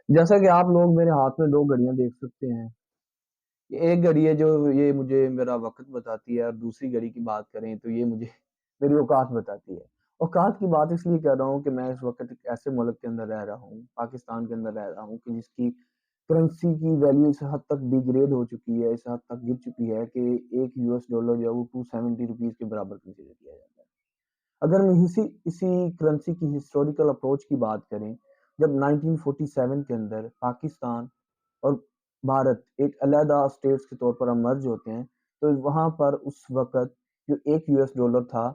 जैसा कि आप लोग मेरे हाथ में 2 घड़ियाँ देख सकते हैं। एक घड़ी है जो ये मुझे मेरा वक़्त बताती है और दूसरी घड़ी की बात करें तो ये मुझे मेरी औकात बताती है। औकात की बात इसलिए कर रहा हूँ कि मैं इस वक़्त एक ऐसे मुल्क के अंदर रह रहा हूँ, पाकिस्तान के अंदर रह रहा हूँ कि जिसकी करेंसी की वैल्यू इस हद तक डिग्रेड हो चुकी है, इस हद तक गिर चुकी है कि 1 यूएस डॉलर जो है वो ₹270 के बराबर कंसीडर किया जाता है। अगर हम इसी इसी करेंसी की हिस्टोरिकल अप्रोच की बात करें, जब 1947 के अंदर पाकिस्तान और भारत एक अलहदा स्टेट्स के तौर पर मर्ज होते हैं, तो वहाँ पर उस वक़्त जो 1 यूएस डॉलर था,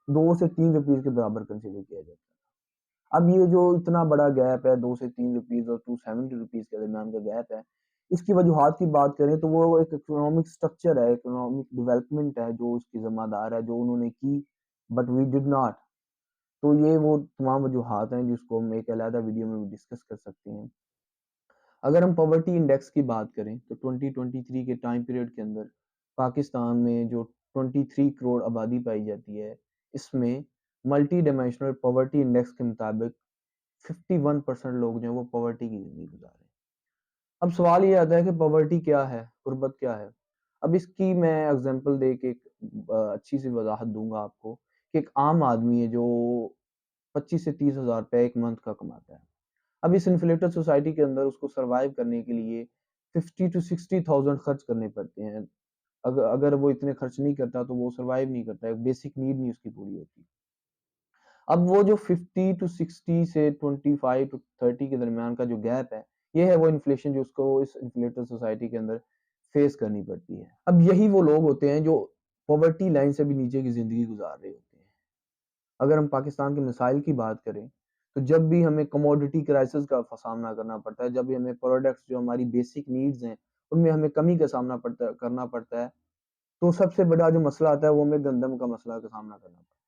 2 से 3 रुपीज़ के बराबर कंसीडर किया जाता है। अब ये जो इतना बड़ा गैप है 2 से 3 रुपीज़ और 270 रुपीज़ के दरमियान का गैप है, इसकी वजूहात की बात करें तो वो एक इकोनॉमिक स्ट्रक्चर है, इकोनॉमिक डेवलपमेंट है जो उसकी ज़िम्मेदार है, जो उन्होंने की, बट वी डिड नॉट। तो ये वो तमाम वजूहात हैं जिसको हम एक अलहदा वीडियो में भी डिस्कस कर सकते हैं। अगर हम पॉवर्टी इंडेक्स की बात करें तो 2023 के टाइम पीरियड के अंदर पाकिस्तान में जो 23 करोड़ आबादी पाई जाती है, इसमें मल्टी डायमेंशनल पॉवर्टी इंडेक्स के मुताबिक 51% लोग जो हैं वो पॉवर्टी की ज़िंदगी गुज़ार रहे हैं। अब सवाल ये आता है कि पॉवर्टी क्या है? गुर्बत क्या है? अब इसकी मैं एग्ज़ाम्पल दे के एक अच्छी-सी वज़ाहत दूँगा आपको कि एक आम आदमी है जो 25 से 30 हज़ार रुपए 1 मंथ का कमाता है। अब इस इन्फ्लेटेड सोसाइटी के अंदर उसको सर्वाइव करने के लिए 50 टू 60,000 खर्च करने पड़ते हैं। अगर वो इतने खर्च नहीं करता तो वो सर्वाइव नहीं करता है, बेसिक नीड नहीं उसकी पूरी होती। अब वो जो 50 टू 60 से 25 टू 30 के दरमियान का जो गैप है, ये है वो इन्फ्लेशन जो उसको इस इन्फ्लेटेड सोसाइटी के अंदर फेस करनी पड़ती है। अब यही वो लोग होते हैं जो पॉवर्टी लाइन से भी नीचे की ज़िंदगी गुज़ार रहे होते हैं। अगर हम पाकिस्तान के मिसाइल की बात करें, तो जब भी हमें कमोडिटी क्राइसिस का सामना करना पड़ता है, जब भी हमें प्रोडक्ट्स जो हमारी बेसिक नीड्स हैं, उनमें हमें कमी का सामना करना पड़ता है, तो सबसे बड़ा जो मसला आता है, वो हमें गंदम का मसला का सामना करना पड़ता है।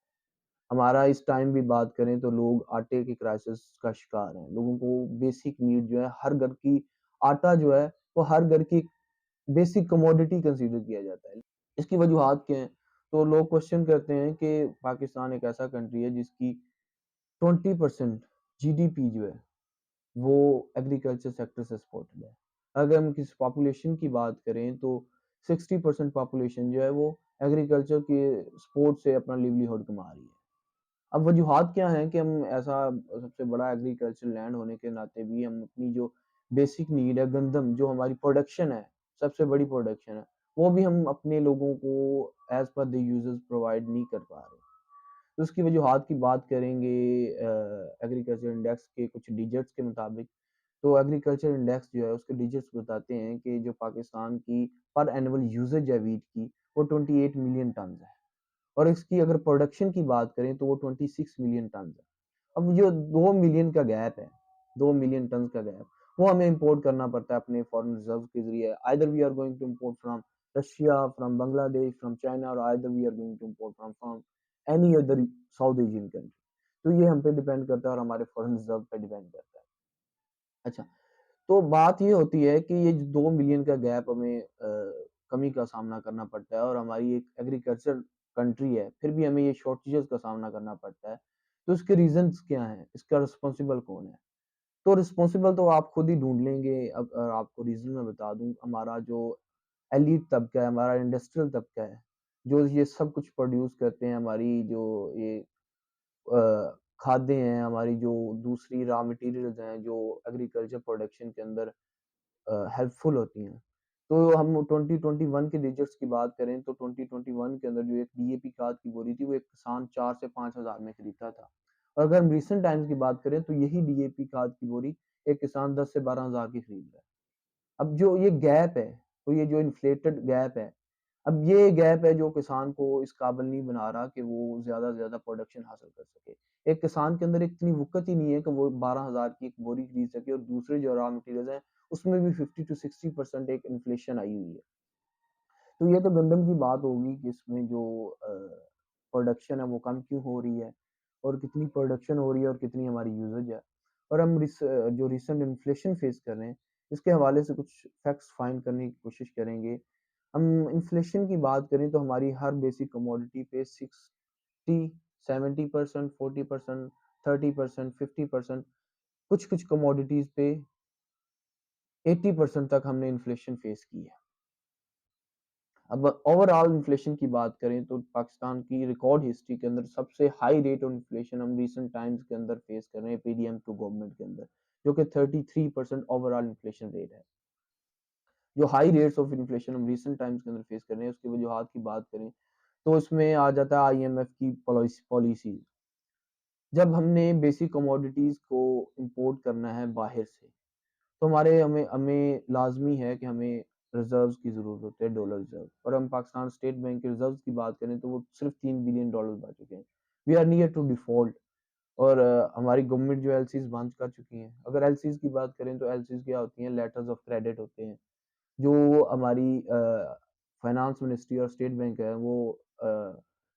हमारा इस टाइम भी बात करें तो लोग आटे की क्राइसिस का शिकार हैं। लोगों को बेसिक नीड जो है हर घर की आटा जो है, वो हर घर की बेसिक कमोडिटी कंसीडर किया जाता है। इसकी वजूहात क्या हैं? तो लोग क्वेश्चन करते हैं कि पाकिस्तान एक ऐसा कंट्री है जिसकी 20% जीडीपी जो है, वो एग्रीकल्चर सेक्टर से सपोर्टेड है। अगर हम किसी पॉपुलेशन की बात करें तो 60% पॉपुलेशन जो है वो एग्रीकल्चर के सपोर्ट से अपना लिवलीहुड कमा रही है। अब वजूहात क्या हैं कि हम ऐसा सबसे बड़ा एग्रीकल्चर लैंड होने के नाते भी हम अपनी जो बेसिक नीड है गंदम जो हमारी प्रोडक्शन है, सबसे बड़ी प्रोडक्शन है, वो भी हम अपने लोगों को as per the users provide नहीं कर पा रहे। तो उसकी वजूहात की बात करेंगे एग्रीकल्चर इंडेक्स के कुछ डिजिट्स के मुताबिक, तो एग्रीकल्चर इंडेक्स जो है उसके डिजिट्स बताते हैं कि जो पाकिस्तान की पर एनुअल यूसेज है व्हीट की, वो 28 मिलियन टन्स है और इसकी अगर प्रोडक्शन की बात करें तो वो 26 मिलियन टन्स है। अब जो 2 मिलियन का गैप है, 2 मिलियन टन्स का गैप, वो हमें इम्पोर्ट करना पड़ता है अपने फॉरेन रिज़र्व के ज़रिए। Either we are going to import from Russia, from Bangladesh, from China और either we are going to import from any other south Asian country. तो ये हम पे डिपेंड करता है और हमारे फॉरेन रिज़र्व पे डिपेंड करता है। अच्छा, तो बात ये होती है कि ये जो 2 मिलियन का गैप हमें कमी का सामना करना पड़ता है और हमारी एक एग्रीकल्चर कंट्री है, फिर भी हमें ये शॉर्टेजेस का सामना करना पड़ता है। तो इसके रीज़न्स क्या हैं? इसका रिस्पॉन्सिबल कौन है? तो रिस्पॉन्सिबल तो आप खुद ही ढूँढ लेंगे। अगर आपको रीज़न मैं बता दूँ, हमारा जो एलीट तबका है, हमारा इंडस्ट्रियल तबका है, जो ये सब कुछ प्रोड्यूस करते हैं, हमारी जो ये खादें हैं, हमारी जो दूसरी रॉ मटेरियल्स हैं, जो एग्रीकल्चर प्रोडक्शन के अंदर हेल्पफुल होती हैं। तो हम 2021 के डिजिट्स की बात करें तो 2021 के अंदर जो एक डीएपी खाद की बोरी थी वो एक किसान 4 से 5 हज़ार में खरीदता था। और अगर हम रीसेंट टाइम्स की बात करें तो यही डीएपी खाद की बोरी एक किसान 10 से 12 हज़ार की खरीद रहा है। अब जो ये गैप है, तो ये जो इन्फ्लेटेड गैप है, अब ये गैप है जो किसान को इस काबिल नहीं बना रहा कि वो ज़्यादा से ज़्यादा प्रोडक्शन हासिल कर सके। एक किसान के अंदर इतनी वुकत ही नहीं है कि वो 12,000 की एक बोरी खरीद सके और दूसरे जो रॉ मटेरियल्स हैं, उसमें भी 50 टू 60% एक इन्फ्लेशन आई हुई है। तो ये तो गंदम की बात होगी कि इसमें जो प्रोडक्शन है वो कम क्यों हो रही है और कितनी प्रोडक्शन हो रही है और कितनी हमारी यूसेज है। और हम जो रिसेंट इन्फ्लेशन फेस कर रहे हैं, इसके हवाले से कुछ फैक्ट्स फाइंड करने की कोशिश करेंगे। हम इन्फ्लेशन की बात करें तो हमारी हर बेसिक कमोडिटी पे 60, 70%, 40%, 30%, 50% कुछ-कुछ कमोडिटीज़ पे 80% तक हमने इन्फ्लेशन फेस की है। अब ओवरऑल इन्फ्लेशन की बात करें तो पाकिस्तान की रिकॉर्ड हिस्ट्री के अंदर सबसे हाई रेट ऑफ इन्फ्लेशन हम रीसेंट टाइम्स के अंदर फेस कर रहे हैं पीडीएम टू गवर्नमेंट के अंदर, जो कि 33% ओवरऑल इन्फ्लेशन रेट है। जो हाई रेट्स ऑफ इन्फ्लेशन हम रीसेंट टाइम्स के अंदर फेस कर रहे हैं, उसकी वजूहात की बात करें तो उसमें आ जाता है आईएमएफ की पॉलिसी। जब हमने बेसिक कमोडिटीज को इंपोर्ट करना है बाहर से, तो हमारे हमें हमें लाजमी है कि हमें रिजर्व्स की ज़रूरत होती है, डॉलर रिजर्व। और हम पाकिस्तान स्टेट बैंक के रिजर्व्स की बात करें तो वो सिर्फ $3 बिलियन बच चुके हैं। We are near to default. और हमारी गवर्नमेंट जो एलसीज बंद कर चुकी हैं। अगर एलसीज की बात करें तो एलसीज क्या होती हैं, लेटर्स ऑफ क्रेडिट होते हैं, जो हमारी फाइनेंस मिनिस्ट्री और स्टेट बैंक है वो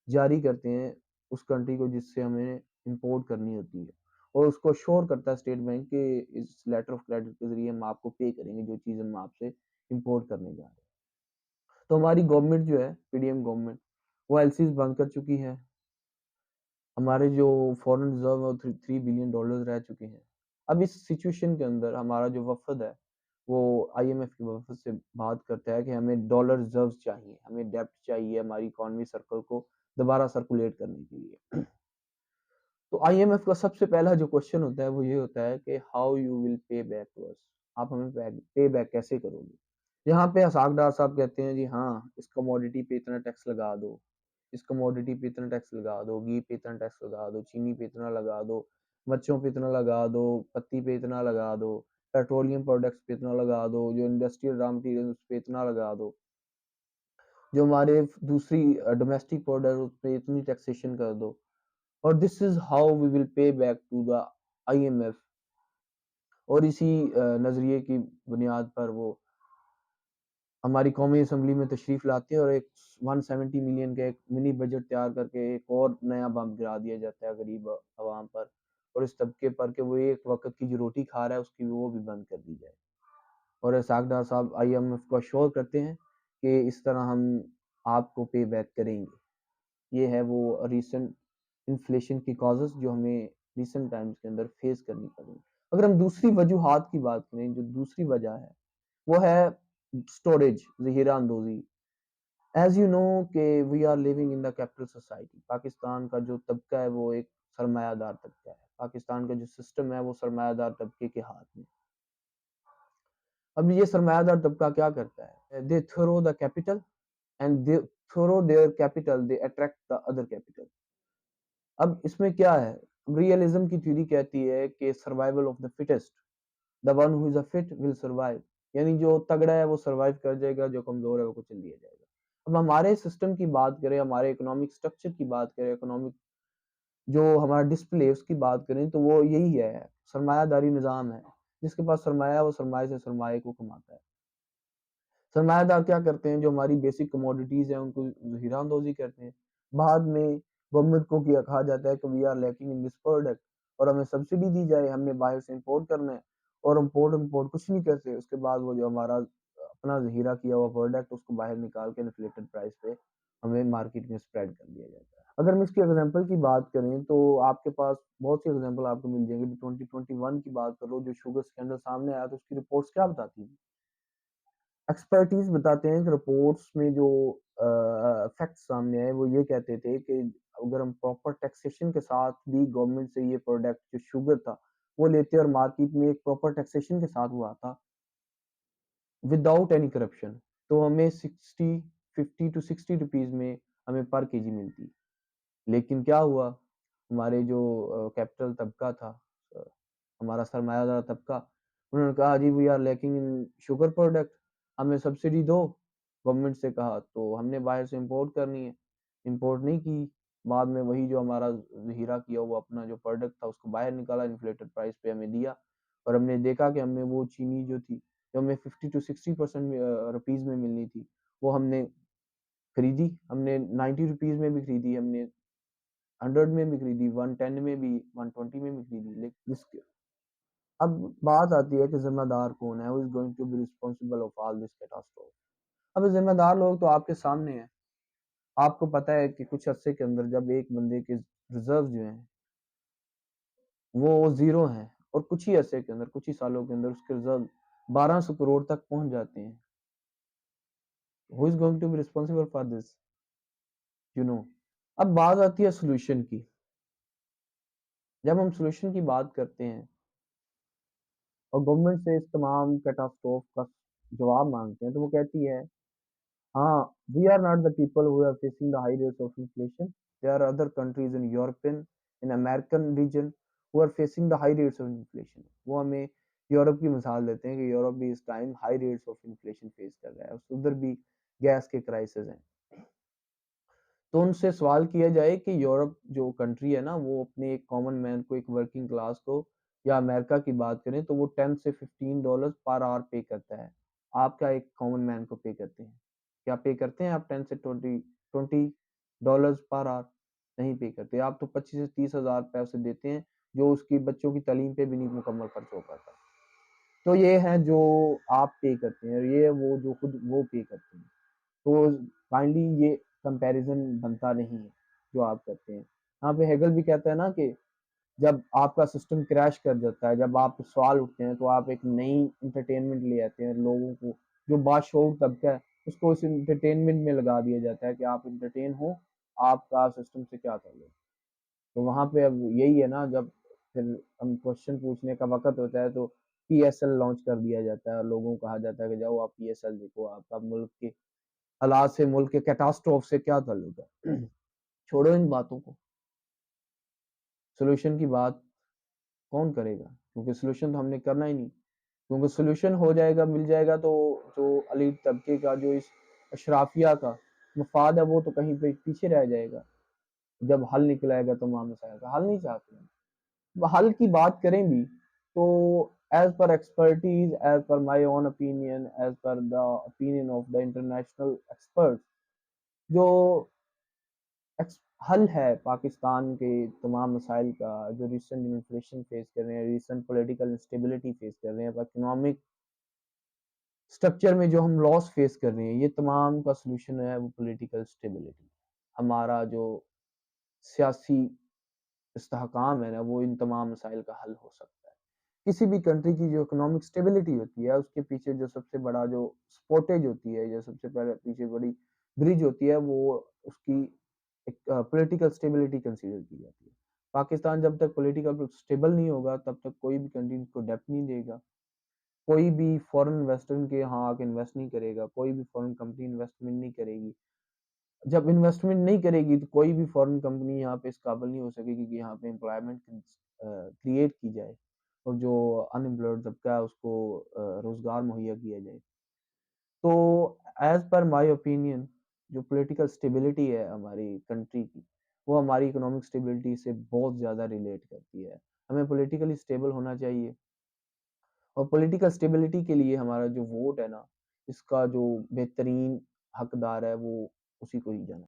जारी करते हैं उस कंट्री को जिससे हमें इंपोर्ट करनी होती है, और उसको श्योर करता है स्टेट बैंक कि इस लेटर ऑफ क्रेडिट के जरिए हम आपको पे करेंगे जो चीज़ हम आपसे इंपोर्ट करने जा रहे हैं। तो हमारी गवर्नमेंट जो है पीडीएम गवर्नमेंट, वो एलसीज बंद कर चुकी है। हमारे जो फॉरेन रिजर्व है वो $3 बिलियन रह चुके हैं। अब इस सिचुएशन के अंदर हमारा जो वफद है वो आईएमएफ के वफद से बात करता है कि हमें डॉलर रिजर्व चाहिए, हमें डेप्ट चाहिए हमारी इकोनॉमी सर्कल को दोबारा सर्कुलेट करने के लिए। तो आईएमएफ का सबसे पहला जो क्वेश्चन होता है वो ये होता है कि how you will pay back to us, आप हमें पे बैक कैसे करोगे। यहाँ पे हसाक डार साहब कहते हैं जी हाँ, इस कमोडिटी पे इतना टैक्स लगा दो, इस कमोडिटी पे इतना टैक्स लगा दो, घी पे इतना टैक्स लगा दो, चीनी पे इतना लगा दो, मच्छों पे इतना लगा दो, पत्ती पे इतना लगा दो, पेट्रोलियम प्रोडक्ट्स पे इतना लगा दो, जो इंडस्ट्रियल रॉ मटेरियल उस पे इतना लगा दो, जो हमारे दूसरी डोमेस्टिक प्रोडक्ट उस पे इतनी टैक्सेशन कर दो। और this is how we will pay back to the IMF. और इसी नजरिए की बुनियाद पर वो हमारी कौमी असम्बली में तशरीफ लाते हैं और एक 170 मिलियन का एक मिनी बजट तैयार करके एक और नया बम गिरा दिया जाता है गरीब आवाम पर और इस तबके पर कि वो एक वक्त की जो रोटी खा रहा है उसकी वो भी बंद कर दी जाए। और इसाक डार साहब आईएमएफ को अश्योर करते हैं कि इस तरह हम आपको पे बैक करेंगे। ये है वो रीसेंट इन्फ्लेशन की कॉजेस जो हमें रीसेंट टाइम्स के अंदर फेस करनी पड़ी। अगर हम दूसरी वजूहात की बात करें, जो दूसरी वजह है वो है स्टोरेज, ज़हीरा अंदोज़ी। एज़ यू नो कि we are living in the capital society. Pakistan का जो तबका है वो एक सरमायादार तबका है। पाकिस्तान का जो सिस्टम है वो सरमायादार तबके के हाथ में। अब ये सरमायादार तबका क्या करता है? They throw the capital and they throw their capital, they attract the other capital. अब इसमें क्या है? रियलिज्म की थ्योरी कहती है कि survival of the fittest, the one who is a fit will survive. यानी जो तगड़ा है वो सर्वाइव कर जाएगा, जो कमजोर है वो कुचल दिया जाएगा। अब हमारे सिस्टम की बात करें, हमारे इकोनॉमिक स्ट्रक्चर की बात करें, इकोनॉमिक जो हमारा डिस्प्ले उसकी बात करें तो वो यही है, सरमायादारी निज़ाम है। जिसके पास सरमाया है वो सरमाए से सरमाए को कमाता है। सरमायादार क्या करते हैं, जो हमारी बेसिक कमोडिटीज हैं उनको हीरा अंदोजी करते हैं। बाद में गवर्नमेंट को किया कहा जाता है कि we are lacking in this product और हमें सब्सिडी दी जाए, हमने बाहर से इंपोर्ट करना है। और इंपोर्ट कुछ नहीं करते। उसके बाद वो जो हमारा अपना हीरा किया हुआ प्रोडक्ट उसको बाहर निकाल के इन्फ्लेटेड प्राइस पे हमें मार्केट में स्प्रेड कर दिया जाता है। अगर हम इसकी एग्जांपल की बात करें तो आपके पास बहुत सी एग्जांपल आपको मिल जाएंगे। 2021 की बात करो, जो शुगर स्कैंडल सामने आया तो उसकी रिपोर्ट्स क्या बताती हैं? एक्सपर्टीज बताते हैं कि रिपोर्ट्स में जो फैक्ट सामने आए वो ये कहते थे कि अगर हम प्रॉपर टैक्सेशन के साथ भी गवर्नमेंट से ये प्रोडक्ट जो शुगर था वो लेते और मार्केट में एक प्रॉपर टैक्सेशन के साथ वो आता विदाउट एनी करप्शन, तो हमें 50 to 60 रुपीज में हमें पर केजी मिलती। लेकिन क्या हुआ, हमारे जो कैपिटल तबका था, अ, हमारा सरमायादार तबका, उन्होंने कहा जी we are lacking in sugar product, हमें सब्सिडी दो। गवर्नमेंट से कहा तो हमने बाहर से इंपोर्ट करनी है, इंपोर्ट नहीं की। बाद में वही जो हमारा हीरा किया हुआ अपना जो प्रोडक्ट था उसको बाहर निकाला, इन्फ्लेटेड प्राइस पे हमें दिया। और हमने देखा कि हमें वो चीनी जो थी, जो हमें 50 to 60% रुपीज़ में मिलनी थी, वो हमने खरीदी। हमने 90 रुपीज़ में भी खरीदी, हमने 100 में भी खरीदी, 110 में भी, 120 में भी खरीदी। लेकिन इसके अब बात आती है कि ज़िम्मेदार कौन है? Who is going to be responsible of all this catastrophe? अब ज़िम्मेदार लोग तो आपके सामने हैं। आपको पता है कि कुछ अरसे के अंदर जब एक बंदे के रिज़र्व जो हैं, वो ज़ीरो हैं और कुछ ही अरसे के अंदर, कुछ ही सालों के अंदर उसके रिज़र्व 1200 करोड़ तक पहुँच जाते हैं। Who is going to be responsible for this? You know. अब बात आती है सॉल्यूशन की। जब हम सॉल्यूशन की बात करते हैं और गवर्नमेंट से इस तमाम कैटास्ट्रोफ का जवाब माँगते हैं, तो वो कहती है, हाँ, we are not the people who are facing the high rates of inflation. There are other countries in European, in American region who are facing the high rates of inflation. वो हमें यूरोप की मिसाल देते हैं कि Europe भी इस time high rates of inflation face कर रहा है। उधर भी गैस के क्राइसिस हैं। तो उनसे सवाल किया जाए कि यूरोप जो कंट्री है ना, वो अपने एक कॉमन मैन को, एक वर्किंग क्लास को, या अमेरिका की बात करें तो वो 10 से $15 पर आवर पे करता है। आप क्या एक कॉमन मैन को पे करते हैं? क्या पे करते हैं आप 10 से 20 पर आवर? नहीं पे करते। आप तो 25 से 30 हज़ार रुपए उसे देते हैं, जो उसकी बच्चों की तालीम पे भी नहीं मुकम्मल खर्च हो पाता। तो ये है जो आप पे करते हैं और ये वो जो खुद वो पे करते हैं। तो काइंडली ये कंपैरिज़न बनता नहीं है, जो आप करते हैं। यहाँ पे हेगल भी कहता है ना कि जब आपका सिस्टम क्रैश कर जाता है, जब आप सवाल उठते हैं, तो आप एक नई एंटरटेनमेंट ले आते हैं लोगों को, जो बाशऊर तबका है, उसको उस एंटरटेनमेंट में लगा दिया जाता है कि आप एंटरटेन हो, आपका सिस्टम से क्या ताल्लुक? तो वहाँ पे अब यही है ना, जब फिर हम क्वेश्चन पूछने का वक़्त होता है, तो पीएसएल लॉन्च कर दिया जाता है और लोगों को कहा जाता है कि जाओ आप पीएसएल देखो, आपका मुल्क के हालात से, मुल्क के कैटास्ट्रोफ से क्या ताल्लुक है? छोड़ो इन बातों को, सॉल्यूशन की बात कौन करेगा? क्योंकि सॉल्यूशन तो हमने करना ही नहीं। क्योंकि सॉल्यूशन हो जाएगा, मिल जाएगा तो जो एलीट तबके का, जो इस अशराफिया का मफाद है, वो तो कहीं पे पीछे रह जाएगा। जब हल निकल आएगा तमाम मसाइल का, हल नहीं चाहते हैं। हल की बात करें भी तो as per expertise, as per my own opinion, as per the opinion of the international experts, जो हल है पाकिस्तान के तमाम मसाइल का, जो रिसेंट इन्फ्लेशन फेस कर रहे हैं, रिसेंट पॉलिटिकल इंस्टेबिलिटी फेस कर रहे हैं, इकोनॉमिक स्ट्रक्चर में जो हम लॉस फेस कर रहे हैं, ये तमाम का सॉल्यूशन है वो पॉलिटिकल स्टेबिलिटी। हमारा जो सियासी इस्तेहकाम है ना, वो इन तमाम मसाइल का हल हो सकता है। किसी भी कंट्री की जो इकोनॉमिक स्टेबिलिटी होती है, उसके पीछे जो सबसे बड़ा जो सपोर्टेज होती है, जो सबसे पहले पीछे बड़ी ब्रिज होती है, वो उसकी एक पॉलिटिकल स्टेबिलिटी कंसीडर की जाती है। पाकिस्तान जब तक पॉलिटिकल स्टेबल नहीं होगा, तब तक कोई भी कंट्री इसको डेब्ट नहीं देगा। कोई भी फॉरेन इन्वेस्टर के यहाँ आके इन्वेस्ट नहीं करेगा, कोई भी फॉरेन कंपनी इन्वेस्टमेंट नहीं करेगी। जब इन्वेस्टमेंट नहीं करेगी, तो कोई भी फॉरेन कंपनी यहाँ पे इस काबिल नहीं हो सकेगी कि यहाँ पे एम्प्लॉयमेंट क्रिएट की जाए और जो अनएम्प्लॉयड तबका है उसको रोज़गार मुहैया किया जाए। तो एज़ पर माय ओपिनियन, जो पॉलिटिकल स्टेबिलिटी है हमारी कंट्री की, वो हमारी इकोनॉमिक स्टेबिलिटी से बहुत ज़्यादा रिलेट करती है। हमें पॉलिटिकली स्टेबल होना चाहिए और पॉलिटिकल स्टेबिलिटी के लिए हमारा जो वोट है ना, इसका जो बेहतरीन हकदार है, वो उसी को ही जाना